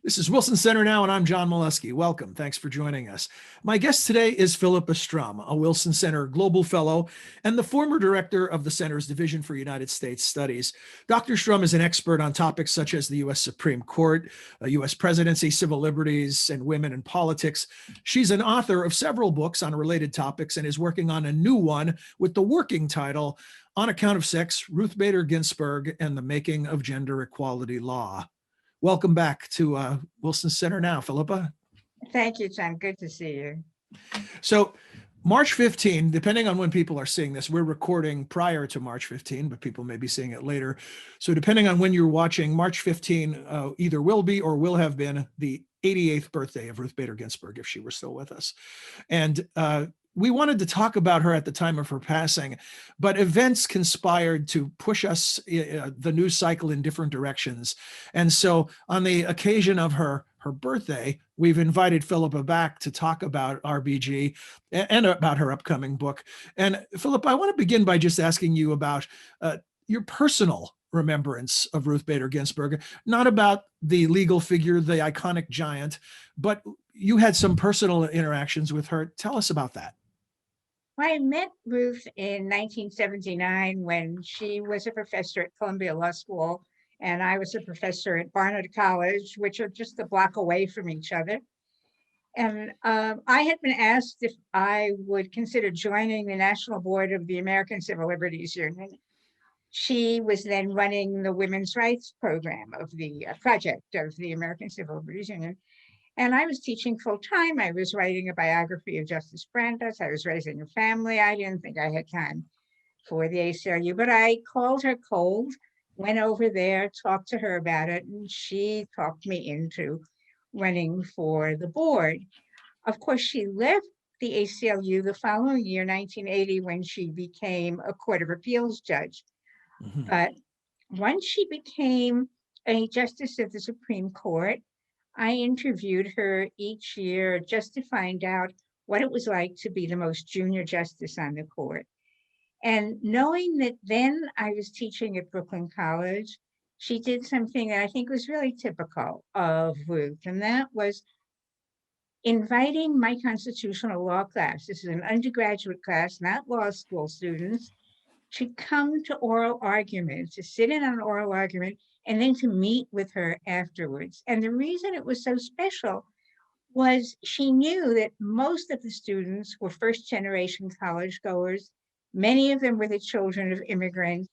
This is Wilson Center Now, and I'm John Molesky. Welcome. Thanks for joining us. My guest today is Philippa Strum, a Wilson Center Global Fellow and the former director of the Center's Division for United States Studies. Dr. Strum is an expert on topics such as the U.S. Supreme Court, U.S. presidency, civil liberties, and women in politics. She's an author of several books on related topics and is working on a new one with the working title, On Account of Sex, Ruth Bader Ginsburg and the Making of Gender Equality Law. Welcome back to Wilson Center Now, Philippa. Thank you, John. Good to see you. So March 15, depending on when people are seeing this, we're recording prior to March 15, but people may be seeing it later. So depending on when you're watching, March 15 either will be or will have been the 88th birthday of Ruth Bader Ginsburg, if she were still with us. And we wanted to talk about her at the time of her passing, but events conspired to push us, the news cycle, in different directions. And so on the occasion of her birthday, we've invited Philippa back to talk about RBG and about her upcoming book. And Philippa, I want to begin by just asking you about your personal remembrance of Ruth Bader Ginsburg, not about the legal figure, the iconic giant, but you had some personal interactions with her. Tell us about that. I met Ruth in 1979 when she was a professor at Columbia Law School, and I was a professor at Barnard College, which are just a block away from each other. And I had been asked if I would consider joining the National Board of the American Civil Liberties Union. She was then running the women's rights program of the project of the American Civil Liberties Union. And I was teaching full time. I was writing a biography of Justice Brandeis. I was raising a family. I didn't think I had time for the ACLU, but I called her cold, went over there, talked to her about it, and she talked me into running for the board. Of course, she left the ACLU the following year, 1980, when she became a Court of Appeals judge. Mm-hmm. But once she became a justice of the Supreme Court, I interviewed her each year just to find out what it was like to be the most junior justice on the court. And knowing that then I was teaching at Brooklyn College, she did something that I think was really typical of Ruth, and that was inviting my constitutional law class, this is an undergraduate class, not law school students, to come to oral argument, to sit in on an oral argument, and then to meet with her afterwards. And the reason it was so special was she knew that most of the students were first-generation college goers. Many of them were the children of immigrants.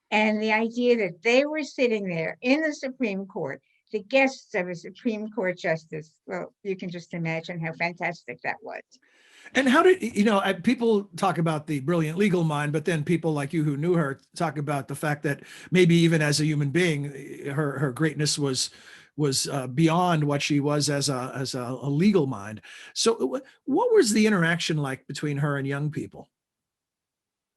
And the idea that they were sitting there in the Supreme Court, the guests of a Supreme Court justice, well, you can just imagine how fantastic that was. And how did, people talk about the brilliant legal mind, but then people like you who knew her talk about the fact that maybe even as a human being, her greatness was beyond what she was as a legal mind. So what was the interaction like between her and young people?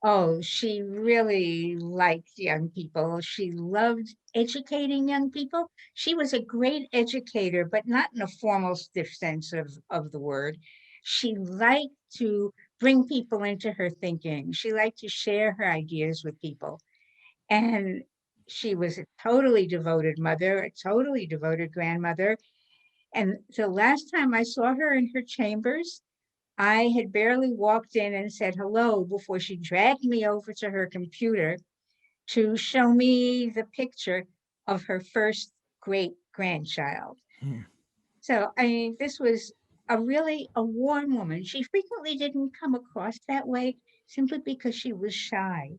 Oh, she really liked young people. She loved educating young people. She was a great educator, but not in a formal, stiff sense of the word. She liked to bring people into her thinking. She liked to share her ideas with people. And she was a totally devoted mother, a totally devoted grandmother. And the last time I saw her in her chambers, I had barely walked in and said hello before she dragged me over to her computer to show me the picture of her first great grandchild. So, I mean, this was a warm woman. She frequently didn't come across that way simply because she was shy.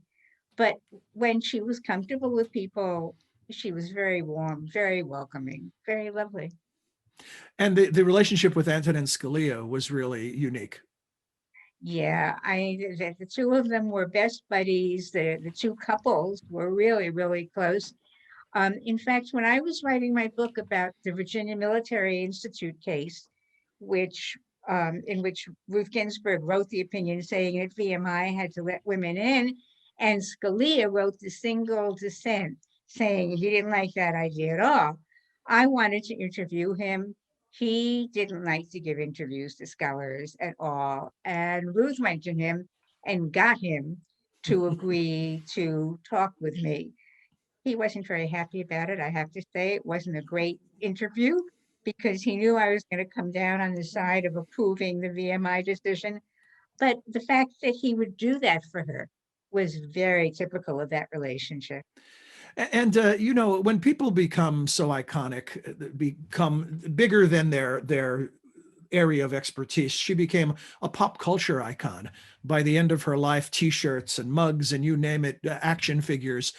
But when she was comfortable with people, she was very warm, very welcoming, very lovely. And the relationship with Antonin Scalia was really unique. Yeah, the two of them were best buddies. The two couples were really, really close. In fact, when I was writing my book about the Virginia Military Institute case, in which Ruth Ginsburg wrote the opinion saying that VMI had to let women in, and Scalia wrote the single dissent saying he didn't like that idea at all. I wanted to interview him. He didn't like to give interviews to scholars at all. And Ruth went to him and got him to agree to talk with me. He wasn't very happy about it, I have to say. It wasn't a great interview, because he knew I was going to come down on the side of approving the VMI decision. But the fact that he would do that for her was very typical of that relationship. And when people become so iconic, become bigger than their area of expertise, she became a pop culture icon. By the end of her life, T-shirts and mugs and you name it, action figures.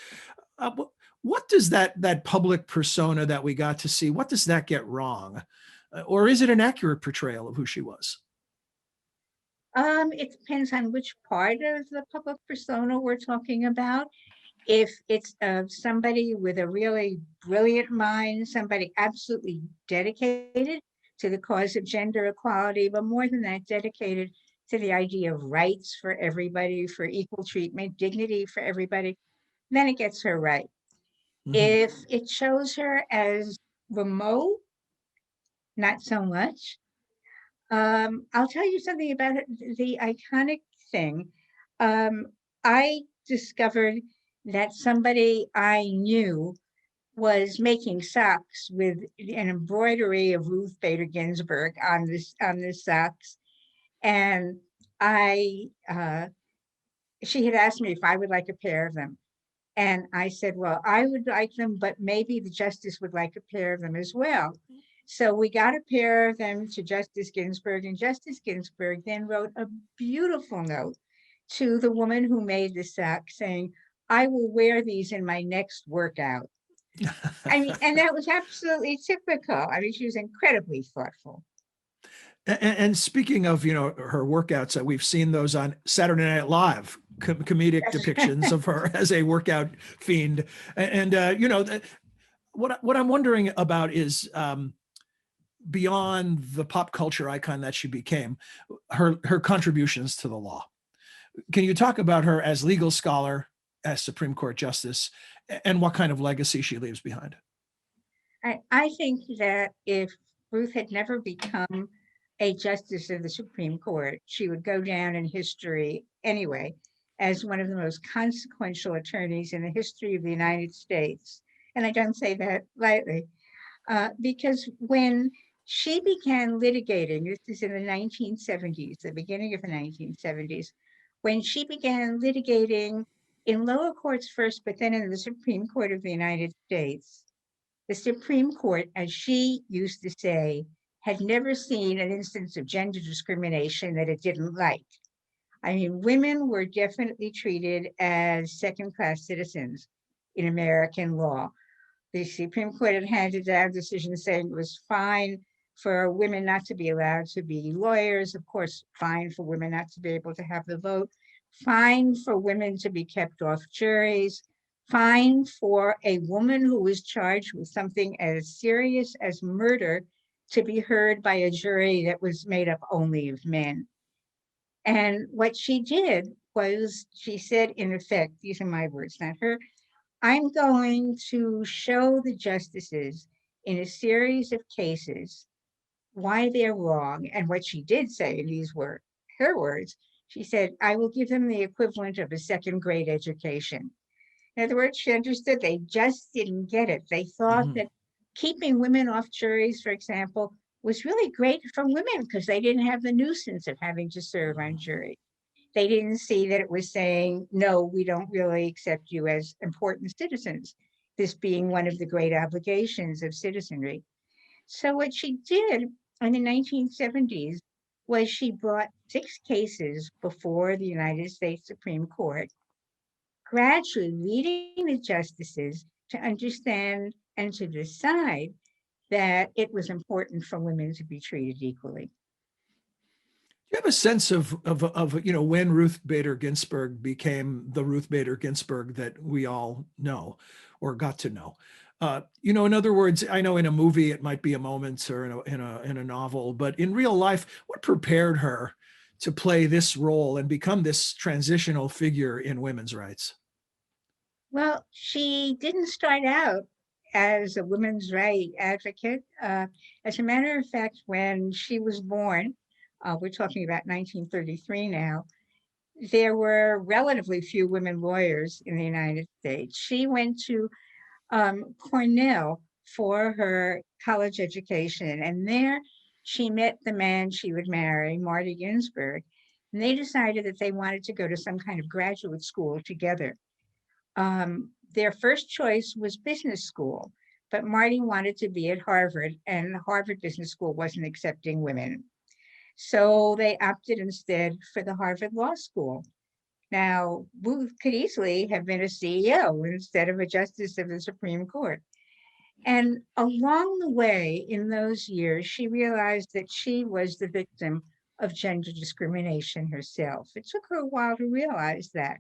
What does that public persona that we got to see, what does that get wrong? Or is it an accurate portrayal of who she was? It depends on which part of the public persona we're talking about. If it's somebody with a really brilliant mind, somebody absolutely dedicated to the cause of gender equality, but more than that, dedicated to the idea of rights for everybody, for equal treatment, dignity for everybody, then it gets her right. Mhm. If it shows her as remote, not so much. I'll tell you something about the iconic thing. Um, I discovered that somebody I knew was making socks with an embroidery of Ruth Bader Ginsburg on the socks, and I she had asked me if I would like a pair of them, and I said, well, I would like them, but maybe the justice would like a pair of them as well. So we got a pair of them to Justice Ginsburg, and Justice Ginsburg then wrote a beautiful note to the woman who made the sock saying, I will wear these in my next workout. I mean, and that was absolutely typical. I mean, she was incredibly thoughtful. And speaking of, her workouts, that we've seen those on Saturday Night Live, comedic depictions of her as a workout fiend. And what I'm wondering about is, beyond the pop culture icon that she became, her contributions to the law. Can you talk about her as legal scholar, as Supreme Court justice, and what kind of legacy she leaves behind? I think that if Ruth had never become a justice of the Supreme Court, she would go down in history anyway as one of the most consequential attorneys in the history of the United States. And I don't say that lightly, because when she began litigating, this is in the 1970s, the beginning of the 1970s, when she began litigating in lower courts first, but then in the Supreme Court of the United States, the Supreme Court, as she used to say, had never seen an instance of gender discrimination that it didn't like. I mean, women were definitely treated as second-class citizens in American law. The Supreme Court had handed down decisions saying it was fine for women not to be allowed to be lawyers, of course, fine for women not to be able to have the vote, fine for women to be kept off juries, fine for a woman who was charged with something as serious as murder to be heard by a jury that was made up only of men. And what she did was she said, in effect, these are my words, not her, I'm going to show the justices in a series of cases why they're wrong. And what she did say, and these were her words, she said, I will give them the equivalent of a second grade education. In other words, she understood they just didn't get it. They thought Mhm. that keeping women off juries, for example, was really great for women because they didn't have the nuisance of having to serve on jury. They didn't see that it was saying, no, we don't really accept you as important citizens, this being one of the great obligations of citizenry. So what she did in the 1970s was she brought 6 cases before the United States Supreme Court, gradually leading the justices to understand and to decide that it was important for women to be treated equally. Do you have a sense of when Ruth Bader Ginsburg became the Ruth Bader Ginsburg that we all know or got to know? In other words, I know in a movie it might be a moment, or in a novel, but in real life, what prepared her to play this role and become this transitional figure in women's rights? Well, she didn't start out as a women's right advocate. As a matter of fact, when she was born, we're talking about 1933 now, there were relatively few women lawyers in the United States. She went to Cornell for her college education. And there she met the man she would marry, Marty Ginsburg. And they decided that they wanted to go to some kind of graduate school together. Their first choice was business school, but Marty wanted to be at Harvard, and the Harvard Business School wasn't accepting women. So they opted instead for the Harvard Law School. Now, Ruth could easily have been a CEO instead of a justice of the Supreme Court. And along the way, in those years, she realized that she was the victim of gender discrimination herself. It took her a while to realize that.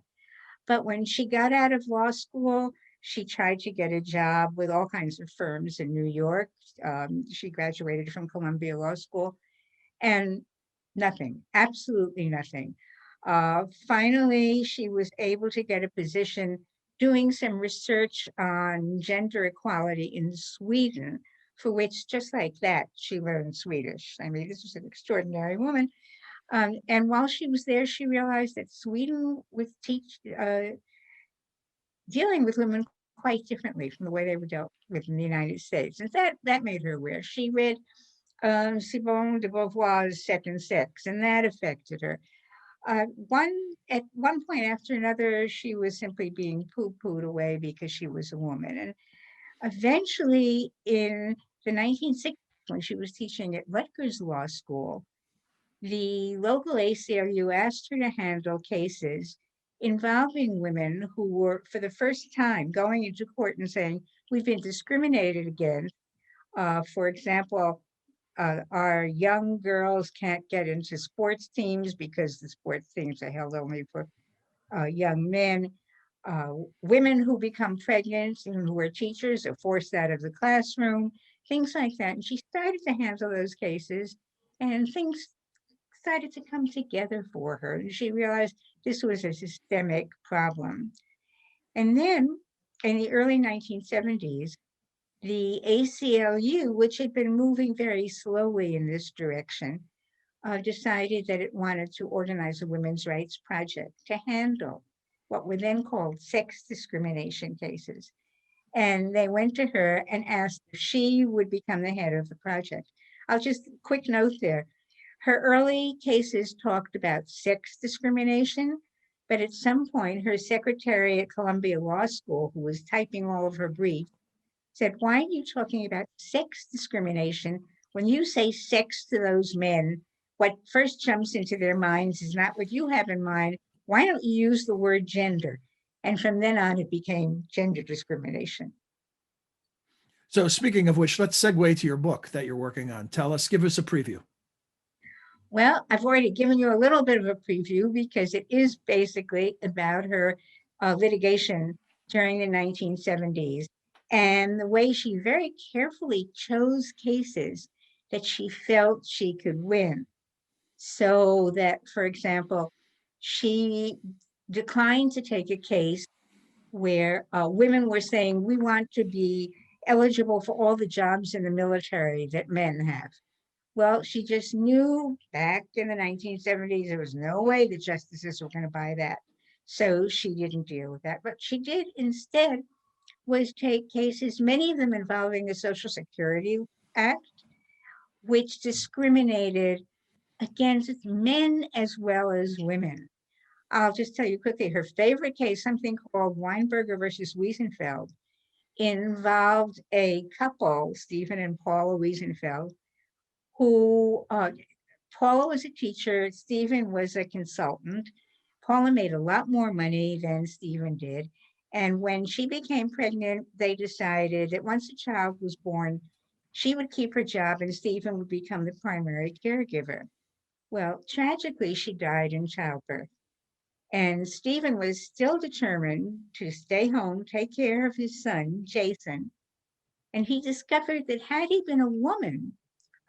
But when she got out of law school, she tried to get a job with all kinds of firms in New York. She graduated from Columbia Law School, and nothing, absolutely nothing. Finally, she was able to get a position doing some research on gender equality in Sweden, for which, just like that, she learned Swedish. I mean, this was an extraordinary woman. And while she was there, she realized that Sweden was dealing with women quite differently from the way they were dealt with in the United States. And that made her aware. She read Simone de Beauvoir's Second Sex, and that affected her. At one point after another, she was simply being poo-pooed away because she was a woman. And eventually, in the 1960s, when she was teaching at Rutgers Law School, the local ACLU asked her to handle cases involving women who were, for the first time, going into court and saying, we've been discriminated against. For example, our young girls can't get into sports teams because the sports teams are held only for young men. Women who become pregnant and who are teachers are forced out of the classroom, things like that. And she started to handle those cases, and things started to come together for her. And she realized this was a systemic problem. And then in the early 1970s, the ACLU, which had been moving very slowly in this direction, decided that it wanted to organize a women's rights project to handle what were then called sex discrimination cases. And they went to her and asked if she would become the head of the project. I'll just quick note there. Her early cases talked about sex discrimination, but at some point, her secretary at Columbia Law School, who was typing all of her briefs, said, why are you talking about sex discrimination? When you say sex to those men, what first jumps into their minds is not what you have in mind. Why don't you use the word gender? And from then on, it became gender discrimination. So speaking of which, let's segue to your book that you're working on. Give us a preview. Well, I've already given you a little bit of a preview because it is basically about her litigation during the 1970s and the way she very carefully chose cases that she felt she could win. So that, for example, she declined to take a case where women were saying, we want to be eligible for all the jobs in the military that men have. Well, she just knew back in the 1970s, there was no way the justices were going to buy that. So she didn't deal with that. But she did instead was take cases, many of them involving the Social Security Act, which discriminated against men as well as women. I'll just tell you quickly, her favorite case, something called Weinberger versus Wiesenfeld, involved a couple, Stephen and Paula Wiesenfeld, who Paula was a teacher, Stephen was a consultant. Paula made a lot more money than Stephen did. And when she became pregnant, they decided that once a child was born, she would keep her job and Stephen would become the primary caregiver. Well, tragically, she died in childbirth. And Stephen was still determined to stay home, take care of his son, Jason. And he discovered that had he been a woman,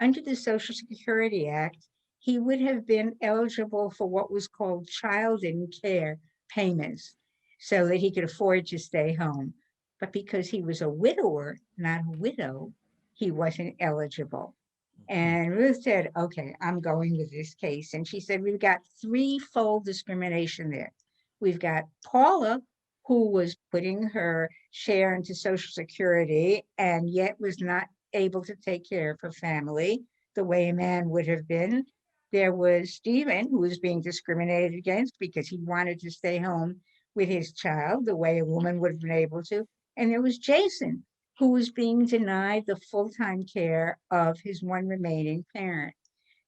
under the Social Security Act, he would have been eligible for what was called child in care payments so that he could afford to stay home. But because he was a widower, not a widow, he wasn't eligible. And Ruth said, okay, I'm going with this case. And she said, we've got threefold discrimination there. We've got Paula, who was putting her share into Social Security and yet was not able to take care of her family the way a man would have been. There was Stephen, who was being discriminated against because he wanted to stay home with his child the way a woman would have been able to. And there was Jason, who was being denied the full-time care of his one remaining parent.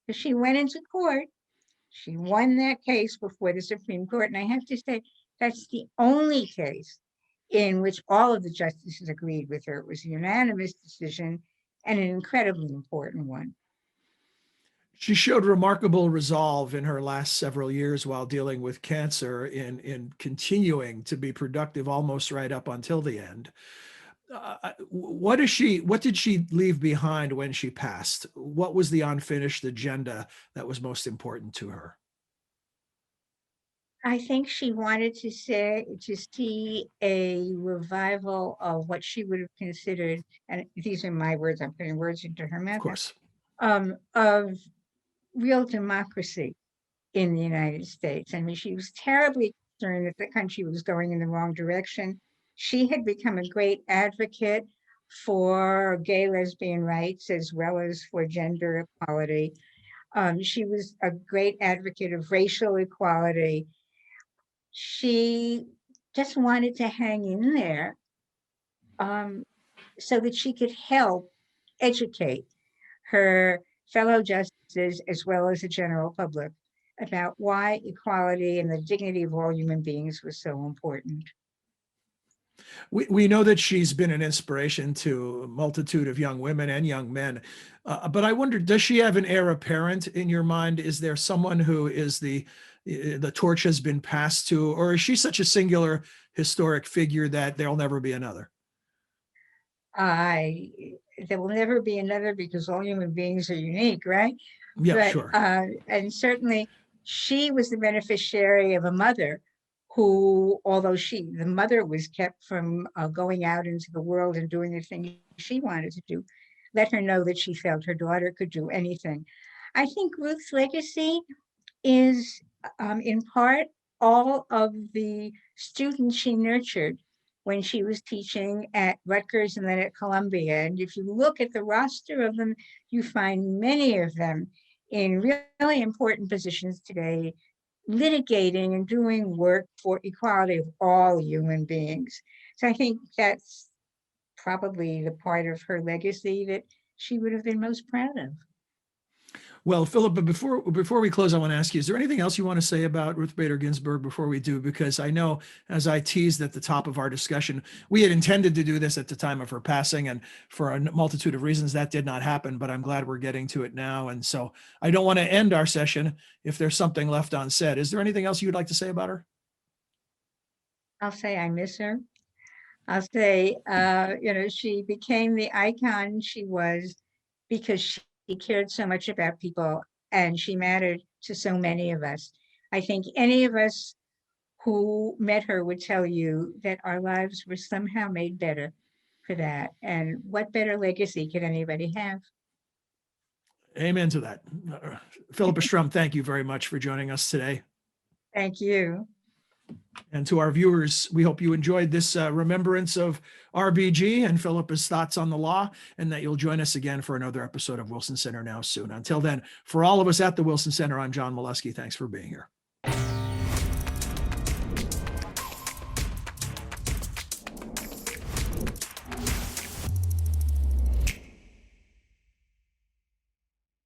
So she went into court. She won that case before the Supreme Court. And I have to say, that's the only case in which all of the justices agreed with her. It was a unanimous decision and an incredibly important one. She showed remarkable resolve in her last several years while dealing with cancer in continuing to be productive almost right up until the end. What did she leave behind when she passed? What was the unfinished agenda that was most important to her? I think she wanted to see a revival of what she would have considered, and these are my words, I'm putting words into her Of mouth, course. of real democracy in the United States. I mean, she was terribly concerned that the country was going in the wrong direction. She had become a great advocate for gay, lesbian rights as well as for gender equality. She was a great advocate of racial equality. She just wanted to hang in there so that she could help educate her fellow justices as well as the general public about why equality and the dignity of all human beings was so important. We know that she's been an inspiration to a multitude of young women and young men. But I wonder, does she have an heir apparent in your mind? Is there someone who is the torch has been passed to, or is she such a singular historic figure that there'll never be another? There will never be another because all human beings are unique, right? Yeah, But sure. and certainly she was the beneficiary of a mother who, although the mother was kept from going out into the world and doing the things she wanted to do, let her know that she felt her daughter could do anything. I think Ruth's legacy is in part all of the students she nurtured when she was teaching at Rutgers and then at Columbia. And if you look at the roster of them, you find many of them in really important positions today, litigating and doing work for equality of all human beings. So I think that's probably the part of her legacy that she would have been most proud of. Well, Philippa, before we close, I want to ask you, is there anything else you want to say about Ruth Bader Ginsburg before we do? Because I know, as I teased at the top of our discussion, we had intended to do this at the time of her passing, and for a multitude of reasons that did not happen, but I'm glad we're getting to it now. And so I don't want to end our session if there's something left unsaid. Is there anything else you'd like to say about her? I'll say I miss her. I'll say, she became the icon she was because she cared so much about people and she mattered to so many of us. I think any of us who met her would tell you that our lives were somehow made better for that. And what better legacy could anybody have? Amen to that. Philippa Strum, thank you very much for joining us today. Thank you. And to our viewers, we hope you enjoyed this remembrance of RBG and Philippa's thoughts on the law, and that you'll join us again for another episode of Wilson Center Now soon. Until then, for all of us at the Wilson Center, I'm John Molesky. Thanks for being here.